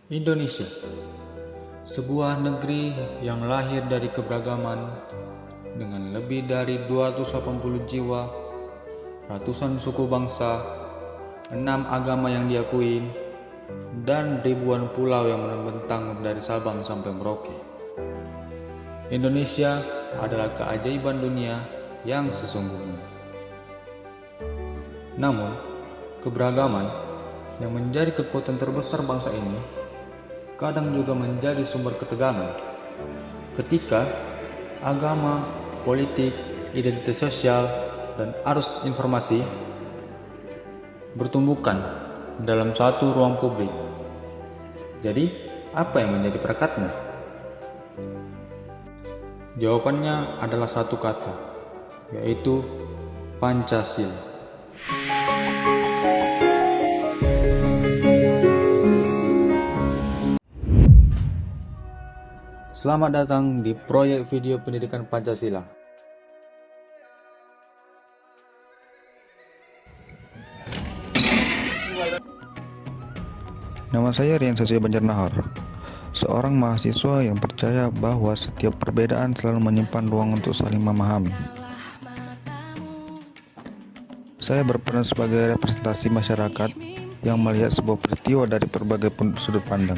Indonesia, sebuah negeri yang lahir dari keberagaman dengan lebih dari 280 jiwa, ratusan suku bangsa, 6 agama yang diakui, dan ribuan pulau yang membentang dari Sabang sampai Merauke. Indonesia adalah keajaiban dunia yang sesungguhnya. Namun, keberagaman yang menjadi kekuatan terbesar bangsa ini kadang juga menjadi sumber ketegangan ketika agama, politik, identitas sosial, dan arus informasi bertumbukan dalam satu ruang publik. Jadi, apa yang menjadi perekatnya? Jawabannya adalah satu kata, yaitu Pancasila. Selamat datang di proyek video pendidikan Pancasila. Nama saya Rian Sasya Banjarnahar, seorang mahasiswa yang percaya bahwa setiap perbedaan selalu menyimpan ruang untuk saling memahami. Saya berperan sebagai representasi masyarakat yang melihat sebuah peristiwa dari berbagai sudut pandang.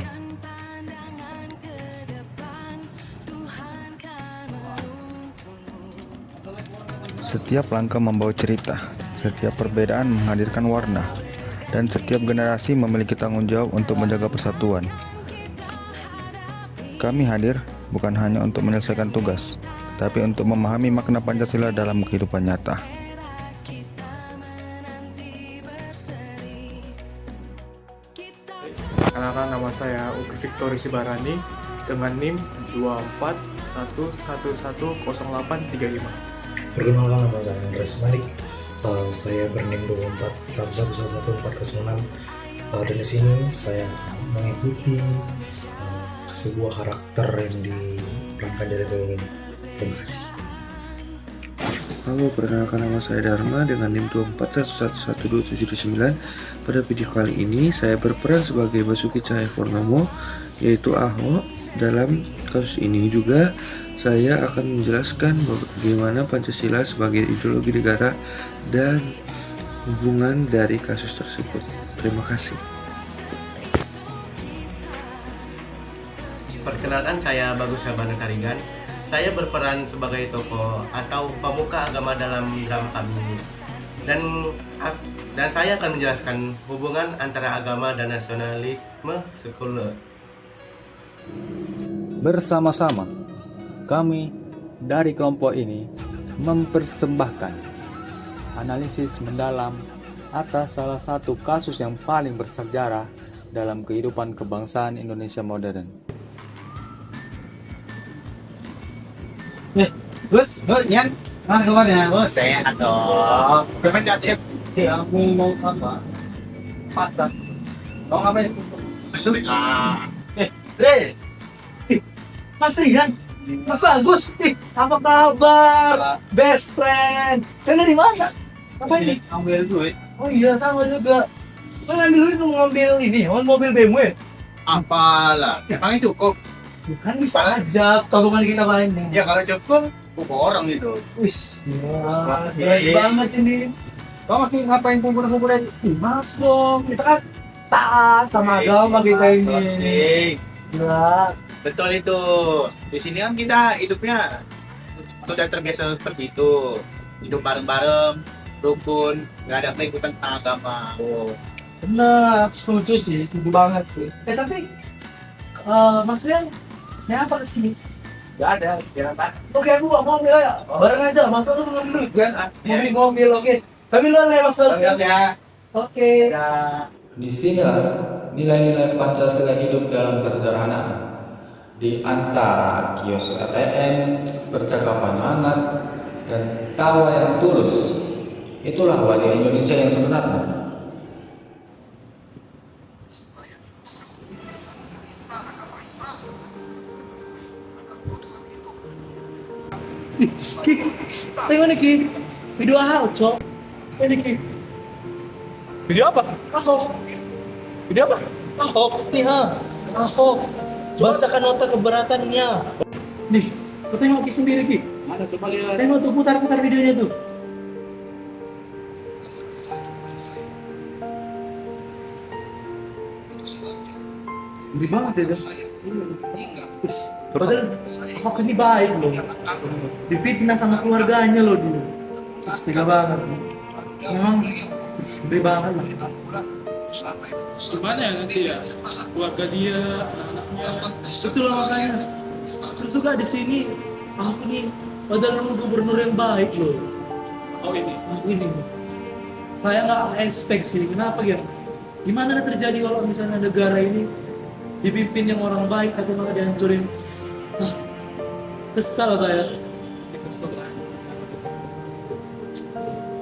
Setiap langkah membawa cerita, setiap perbedaan menghadirkan warna, dan setiap generasi memiliki tanggung jawab untuk menjaga persatuan. Kami hadir bukan hanya untuk menyelesaikan tugas, tapi untuk memahami makna Pancasila dalam kehidupan nyata. Perkenalkan, nama saya Uki Victory Sibarani dengan NIM 241110835. Perkenalkan, nama saya Andres Manik. Saya bernim 241111406. Dan di sini saya mengikuti sebuah karakter yang diperankan dari film ini. Terima kasih. Halo, perkenalkan, nama saya Dharma dengan NIM 241111279. Pada video kali ini saya berperan sebagai Basuki Cahayapurnama, yaitu Ahok. Dalam kasus ini juga saya akan menjelaskan bagaimana Pancasila sebagai ideologi negara dan hubungan dari kasus tersebut. Terima kasih. Perkenalkan, saya Bagus Sabana Karingan. Saya berperan sebagai tokoh atau pemuka agama dalam drama kami ini. Dan saya akan menjelaskan hubungan antara agama dan nasionalisme sekuler. Bersama-sama, kami dari kelompok ini mempersembahkan analisis mendalam atas salah satu kasus yang paling bersejarah dalam kehidupan kebangsaan Indonesia modern. Bos, Nyan, mana kabarnya? Bos, saya atau pemain KTF. Ya, aku mau apa? Patah. Mau ngapain? Re, Mas Rian, Mas Bagus, apa kabar? Best friend. Kalian dari mana? Apa ini? Ambil duit. Oh iya, sama juga. Kalian ambil duit mau ngambil ini, mobil BMW. Apalah, ya kan cukup. Bukan bisa aja, tabungan kita banyak. Ya kalau cukup, pokok orang itu. Wis, keren banget ini. Kau makin ngapain kumpul-kumpulin? Mas dong, kita kan taat sama agama kita ini. Gila. Betul itu. Di sini kan kita hidupnya sudah terbiasa seperti itu. Hidup bareng-bareng, rukun, nggak ada keributan tentang agama. Oh, benar, setuju sih, setuju banget sih. Tapi, Mas Rian, apa kesini? Nggak ada, ya kan? Oke, aku bawa mobil aja. Bareng aja, Mas lu ngambil duit kan? Mobil, oke. Tapi lu ya Mas Bagus. Ya. Oke. Disinilah nilai-nilai Pancasila hidup dalam kesederhanaan. Di antara kios ATM, percakapan hangat, dan tawa yang tulus. Itulah wajah Indonesia yang sebenarnya. Ki, mana Ki? Video apa, Cok? Ini Ki. Video apa? Ahok. Video apa? Ahok. Nih, ha. Ahok, bacakan nota keberatannya. Nih, kau tengok Ki sendiri Ki. Mana coba lihat. Tengok tuh, putar-putar videonya tuh. Sedih banget ya, Jas. Terus, padahal Ahok ini baik loh. Difitnah sama keluarganya loh dia. Terus tega banget sih. Memang sedih banget lah. Gimana ya nanti ya? Keluarga dia, anak-anaknya. Betul lah makanya. Terus juga di sini Ahok ini padahal gubernur yang baik loh. Oh ini. Ahok ini. Saya nggak expect sih. Kenapa ya? Gimana terjadi kalau misalnya negara ini dipimpin yang orang baik atau malah dihancurin? Nah, kesal saya. Kesel lah.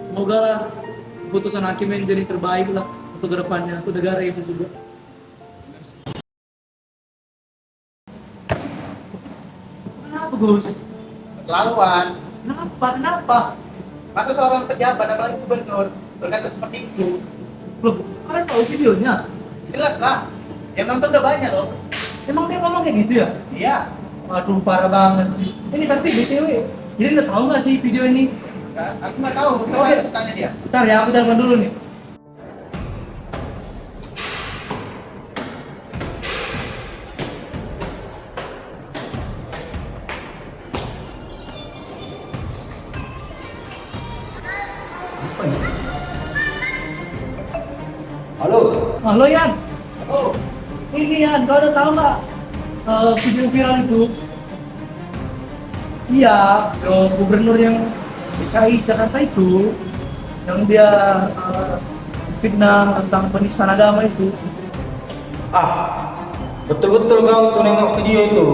Semoga lah keputusan hakim yang jadi terbaik lah untuk kedepannya untuk negara ini juga. Kenapa Gus? Laluan. Kenapa? Maka seorang pejabat apalagi gubernur berkata seperti itu. Loh, kalian tahu videonya? Jelas lah. Yang nonton udah banyak loh. Emang dia ngomong kayak gitu ya? Iya. Waduh, parah banget sih. Ini tapi BTW, jadi udah tahu nggak sih video ini? Aku nggak tahu. Coba aja tanya dia. Bentar ya, aku telepon dulu nih. Halo Yan. Oh, ini Yan, kau udah tahu nggak video viral itu? Iya, gubernur yang DKI Jakarta itu, yang dia fitnah tentang penistaan agama itu. Betul-betul kau tuh nengok video itu.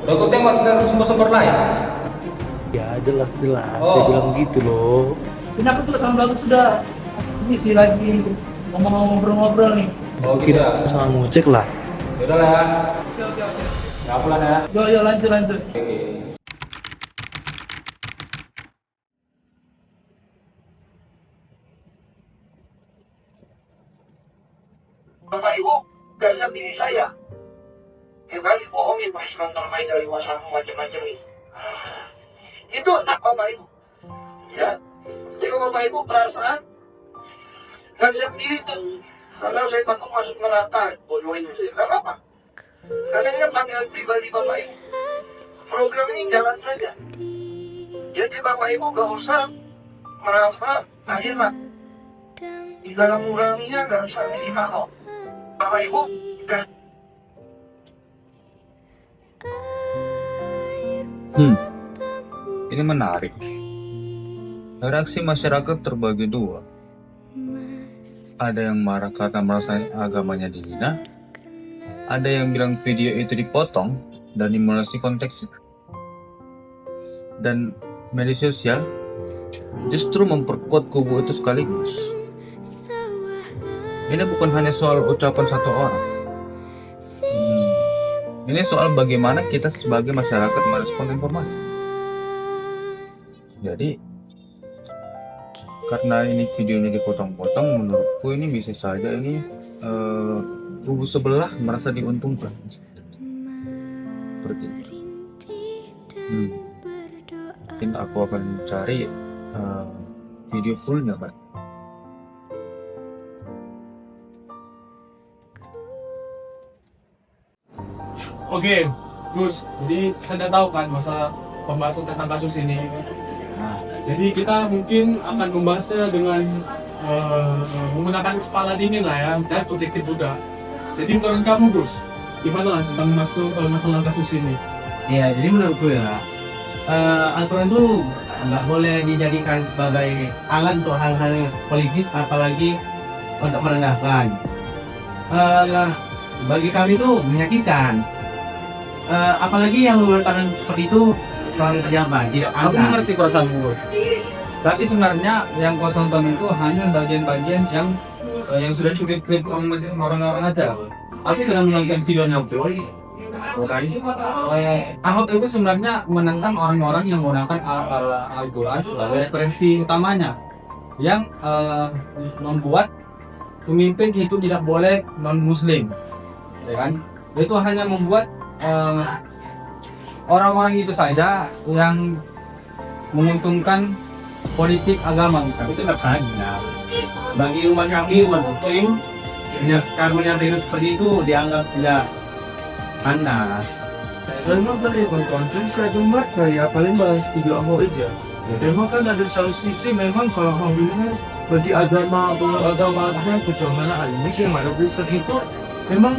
Udah kau tengok sumber-sumber lain? Ya jelas dia Oh. bilang gitu loh. Ini aku tuh sama Bagus sudah ini sih lagi ngobrol-ngobrol nih. Oh gitu ya? Sama ngecek lah. Yaudah lah ya. Oke. Nggak pelan ya. Yo lanjut. Oke. Bapak Ibu, garisnya diri saya. Yang kali bohongin Pak Isman termain dari masalah macam-macam itu. Itu anak Bapak Ibu. Ya, jadi Bapak Ibu perasaan garisnya diri itu. Kalau saya takut masuk neraka, bodohin itu ya. Karena apa? Karena ini kan panggilan pribadi Bapak Ibu. Program ini jalan saja. Jadi Bapak Ibu gak usah merasa akhirat. Di dalam uranginya gak usah minimal. Bapak Ibu, Ini menarik. Reaksi masyarakat terbagi dua. Ada yang marah karena merasa agamanya dihina. Ada yang bilang video itu dipotong dan dimulasi konteksnya. Dan media sosial justru memperkuat kubu itu sekaligus. Ini bukan hanya soal ucapan satu orang. Ini soal bagaimana kita sebagai masyarakat merespon informasi. Jadi, karena ini videonya dipotong-potong, menurutku ini bisa saja ini kubu sebelah merasa diuntungkan. Seperti itu. Mungkin aku akan cari video fullnya, Pak. Oke, Gus. Jadi kita udah tahu kan masa pembahasan tentang kasus ini. Jadi kita mungkin akan membahasnya dengan menggunakan kepala dingin lah ya, dan objektif juga. Jadi menurut kamu, Gus, gimana lah tentang masalah kasus ini? Ya, jadi menurutku ya, Al-Quran itu nggak boleh dijadikan sebagai alat untuk hal-hal politis, apalagi untuk merendahkan. Bagi kami itu menyakitkan. Apalagi yang mengatakan seperti itu soal pejabat. Aku mengerti perasaan gue. Tapi sebenarnya yang kau tonton itu hanya bagian-bagian yang sudah diklip orang-orang aja. Aku sedang menonton videonya full. Ahok itu sebenarnya menentang orang-orang yang menggunakan Al-Quran sebagai referensi utamanya, yang membuat pemimpin itu tidak boleh non-Muslim. ya kan? Itu hanya membuat orang-orang itu saja yang menguntungkan politik agama kita. Itu makanya bagi umat kami, umat muslim, karbon yang virus seperti itu dianggap tidak panas. Memang tadi konten saya cuma kayak paling bahas 3 Ahok aja. Memang kan ada satu sisi memang kalau alhamdulillah bagi agama yang kecuali Indonesia yang ada riset itu memang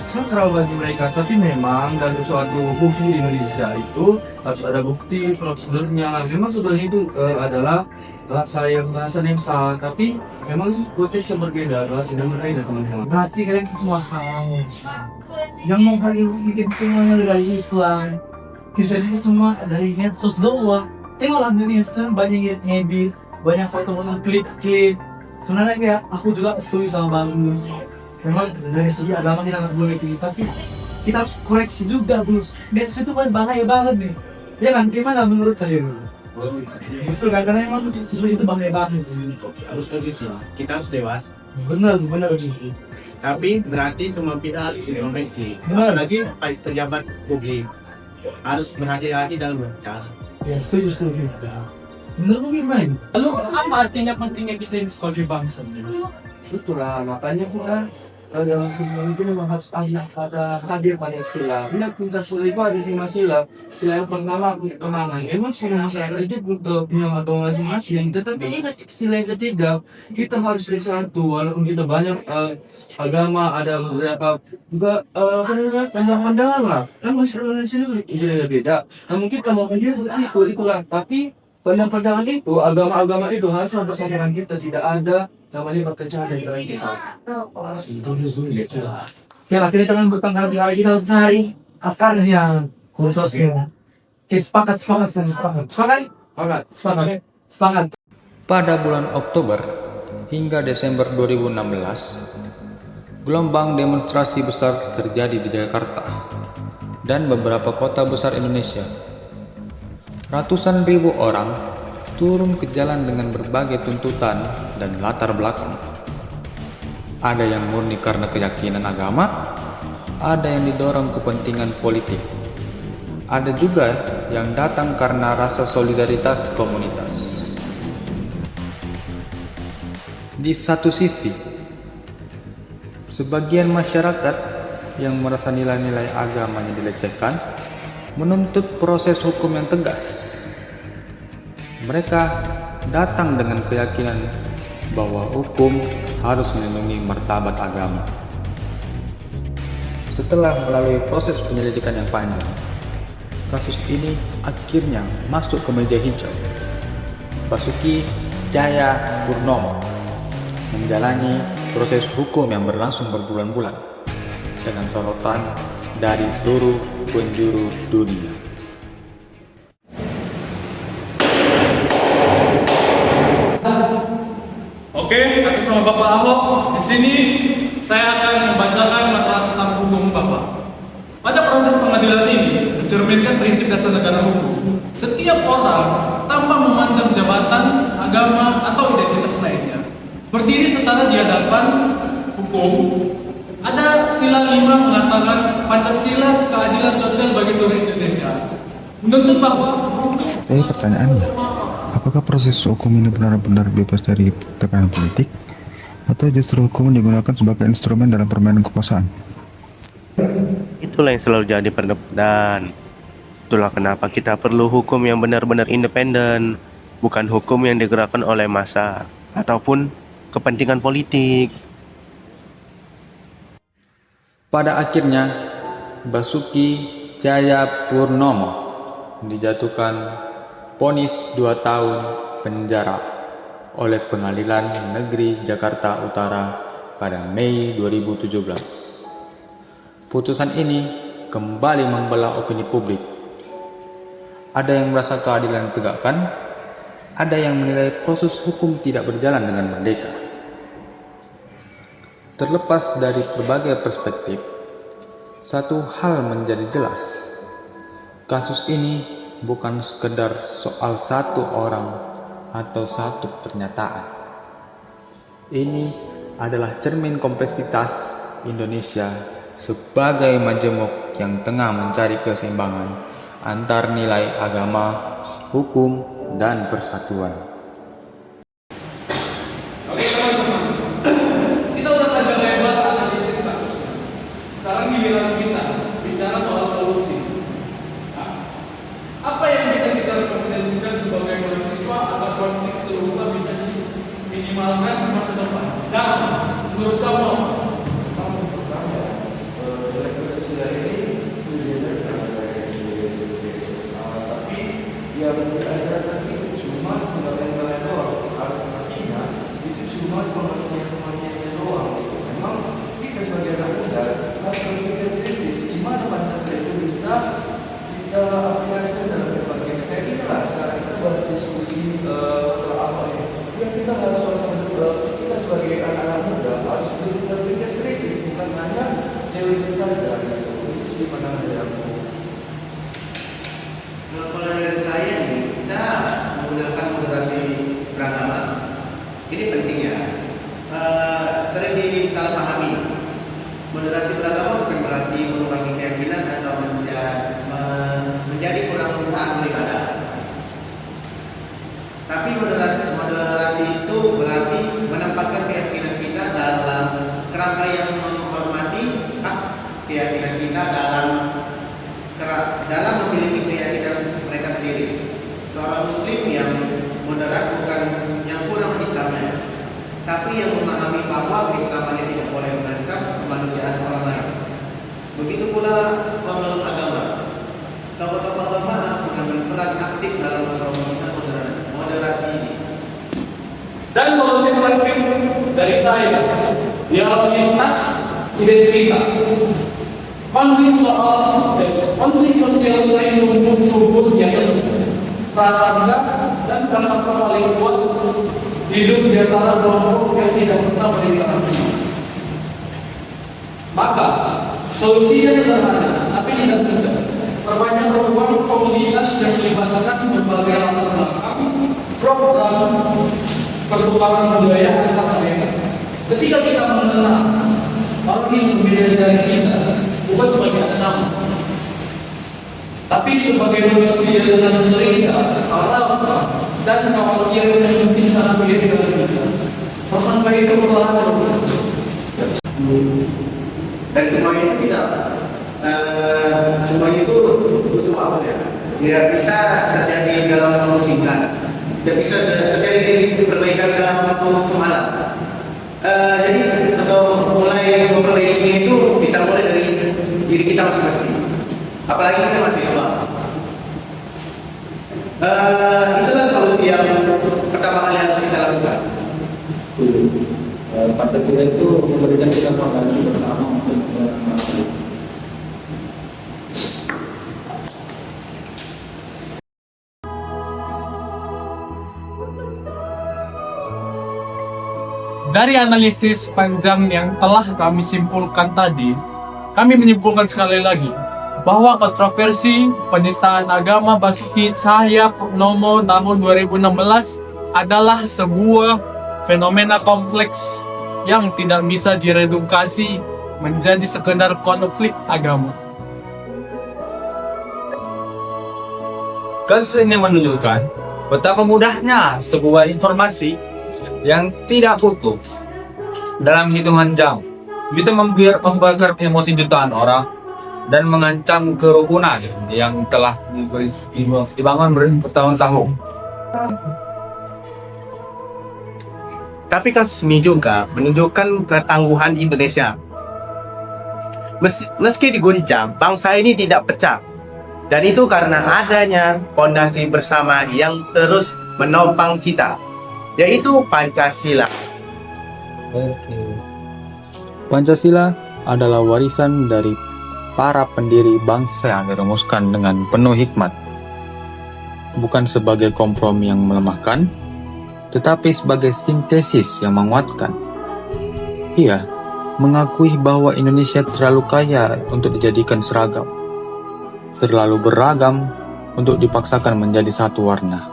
sakral bagi mereka, tapi memang dalam suatu hukum di Indonesia itu harus ada bukti prosedurnya. Memang sebenarnya itu adalah bahasa yang sah, tapi memang konteks yang berbeda, bahasa yang berbeda teman-teman. Berarti kalian semua salah. Yang mau kalian bikin semuanya dari Islam, kita ini semua dari medsos doang. Tengoklah dunia sekarang banyak yang ngedit, banyak foto-foto klip. Sebenarnya kayak aku juga setuju sama Bagus. Memang dari segi agama kita nggak boleh pilih, tapi kita harus koreksi juga, Bos. Medsos itu bahaya banget nih. Ya kan, gimana menurut kalian? Betul kan, karena emang sesuatu itu bahaya banget sih. Harus begitu. Kita harus dewasa. Benar sih. Tapi berarti semua pihak harus diintervensi. Benar. Apalagi pejabat publik harus berhati-hati dalam berbicara. Ya, setuju. Benar lu gimana? Lalu apa artinya pentingnya kita yang sekolah bangsa? Betul lah, makanya kita dalam film itu memang harus ada hadir pada sila. Bila puncak sila itu ada 5 sila. Sila yang pertama ketenangan. Memang semua masyarakat itu punya agama masing-masing. Tetapi ingat sila yang ketiga, kita harus bersatu. Walaupun kita banyak agama, ada beberapa juga pandangan-pandangan lah. Kan masyarakat sini beda. Nah mungkin kalau dia seperti itulah. Tapi pandangan itu, agama-agama itu harus mempersatukan kita. Tidak ada namanya berkecah dari kita. Ya akhirnya dengan bertengkar di hari kita harus cari akar yang khususnya. Oke, sepakat. Pada bulan Oktober hingga Desember 2016, gelombang demonstrasi besar terjadi di Jakarta dan beberapa kota besar Indonesia. Ratusan ribu orang turun ke jalan dengan berbagai tuntutan dan latar belakang. Ada yang murni karena keyakinan agama, ada yang didorong kepentingan politik, ada juga yang datang karena rasa solidaritas komunitas. Di satu sisi, sebagian masyarakat yang merasa nilai-nilai agamanya dilecehkan menuntut proses hukum yang tegas. Mereka datang dengan keyakinan bahwa hukum harus melindungi martabat agama. Setelah melalui proses penyelidikan yang panjang, kasus ini akhirnya masuk ke meja hijau. Basuki Cahayapurnama menjalani proses hukum yang berlangsung berbulan-bulan dengan sorotan dari seluruh penjuru dunia. Oke, atas nama Bapak Ahok, di sini saya akan membacakan masalah tentang hukum Bapak. Pada proses pengadilan ini mencerminkan prinsip dasar negara hukum. Setiap orang tanpa memandang jabatan, agama, atau identitas lainnya berdiri setara di hadapan hukum. Ada sila 5 mengatakan Pancasila keadilan sosial bagi seluruh Indonesia. Menuntut bahwa Pertanyaannya, apakah proses hukum ini benar-benar bebas dari tekanan politik, atau justru hukum digunakan sebagai instrumen dalam permainan kekuasaan? Itulah yang selalu jadi perdebatan. Itulah kenapa kita perlu hukum yang benar-benar independen, bukan hukum yang digerakkan oleh massa ataupun kepentingan politik. Pada akhirnya, Basuki Cahayapurnama dijatuhkan vonis 2 tahun penjara oleh Pengadilan Negeri Jakarta Utara pada Mei 2017. Putusan ini kembali membelah opini publik. Ada yang merasa keadilan ditegakkan, ada yang menilai proses hukum tidak berjalan dengan merdeka. Terlepas dari berbagai perspektif, satu hal menjadi jelas. Kasus ini bukan sekedar soal satu orang atau satu pernyataan. Ini adalah cermin kompleksitas Indonesia sebagai majemuk yang tengah mencari keseimbangan antar nilai agama, hukum, dan persatuan. Oke teman-teman, kita udah belajar lebar analisis kasusnya. Sekarang giliran kita bicara soal solusi. Nah, apa yang bisa kita rekomendasikan sebagai mahasiswa agar konflik serupa bisa diminimalkan di masa depan? Dan menurut kamu, yang diajarkan itu cuma fundamentalnya doang, artinya itu cuma pengertian-pengertiannya doang. Memang kita sebagai anak muda harus berpikir kritis gimana Pancasila itu bisa kita aplikasikan dalam kehidupan kita. Kayak gini lah, sekarang kita bahas diskusi masalah apa ya? Ya kita harus kita sebagai anak-anak muda harus berpikir kritis, bukan hanya teori saja. Itu sih pandangan dari aku. Kalau dari saya nih, kita menggunakan moderasi beragama. Ini penting ya. Sering disalahpahami. Moderasi beragama bukan berarti mengurangi keyakinan atau menjadi kurang taat beribadah. Tapi moderasi itu berarti menempatkan keyakinan kita dalam kerangka yang menghormati hak keyakinan kita dalam memiliki keyakinan mereka sendiri. Seorang muslim yang moderat bukan yang kurang Islamnya, tapi yang memahami bahwa keislamannya tidak boleh mengancam kemanusiaan orang lain. Begitu pula pemeluk agama. Tokoh-tokoh agama harus mengambil peran aktif dalam mempromosikan moderasi ini. dan solusi terakhir dari saya ialah lintas identitas. Konflik sosial sering muncul di atas prasangka dan prasangka paling kuat hidup di antara kelompok yang tidak pernah berinteraksi. Maka solusinya sederhana, tapi tidak mudah. Perbanyak ruang komunitas yang melibatkan berbagai latar belakang, program pertukaran budaya antar mereka. Ketika kita mengenal orang yang berbeda dari kita, bukan sebagai ancaman, tapi sebagai manusia dengan cerita, alam, dan kekhawatiran yang mungkin sangat mirip dengan kita. Prasangka itu perlahan Dan semuanya itu semuanya itu butuh apa ya? Tidak bisa terjadi dalam waktu singkat, tidak bisa terjadi perbaikan dalam waktu semalam. Jadi untuk mulai memperbaiki itu kita mulai dari diri kita masing-masing. Apalagi kita mahasiswa. Itulah solusi yang pertama kali harus kita lakukan. Pancasila itu memberikan kita fondasi bersama untuk mengatasi. Dari analisis panjang yang telah kami simpulkan tadi, kami menyimpulkan sekali lagi bahwa kontroversi penistaan agama Basuki Cahayapurnama tahun 2016 adalah sebuah fenomena kompleks yang tidak bisa diredukasi menjadi sekedar konflik agama. Kasus ini menunjukkan betapa mudahnya sebuah informasi yang tidak utuh dalam hitungan jam bisa membakar emosi jutaan orang dan mengancam kerukunan yang telah dibangun bertahun-tahun. Tapi kasus ini juga menunjukkan ketangguhan Indonesia. Meski diguncang, bangsa ini tidak pecah. Dan itu karena adanya fondasi bersama yang terus menopang kita, yaitu Pancasila. Pancasila adalah warisan dari para pendiri bangsa yang dirumuskan dengan penuh hikmat, bukan sebagai kompromi yang melemahkan, tetapi sebagai sintesis yang menguatkan. Ia mengakui bahwa Indonesia terlalu kaya untuk dijadikan seragam, terlalu beragam untuk dipaksakan menjadi satu warna,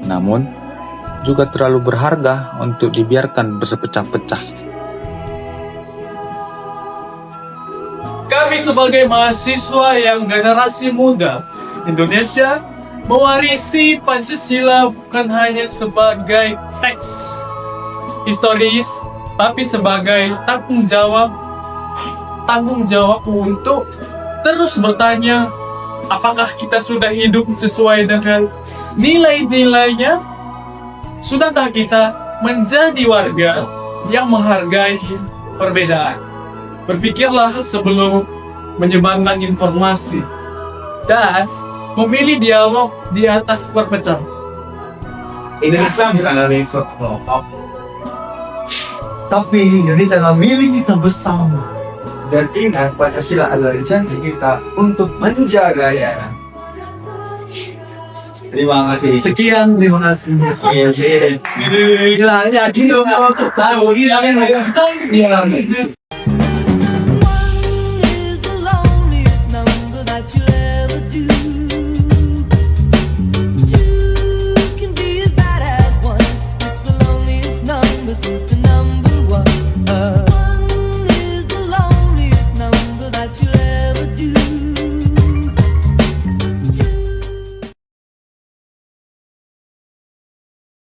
namun juga terlalu berharga untuk dibiarkan bersepecah-pecah. Kami sebagai mahasiswa yang generasi muda Indonesia mewarisi Pancasila bukan hanya sebagai teks historis, tapi sebagai tanggung jawab untuk terus bertanya, apakah kita sudah hidup sesuai dengan nilai-nilainya? Sudahkah kita menjadi warga yang menghargai perbedaan? Berpikirlah sebelum menyebarkan informasi dan memilih dialog di atas perpecahan. Indonesia bukan Indonesia kelompok, tapi Indonesia adalah milik kita bersama. Dan ingat, Pancasila adalah janji kita untuk menjaganya. Terima kasih. Sekian, terima kasih. Gila, ini Adi dong, tahu. Gila,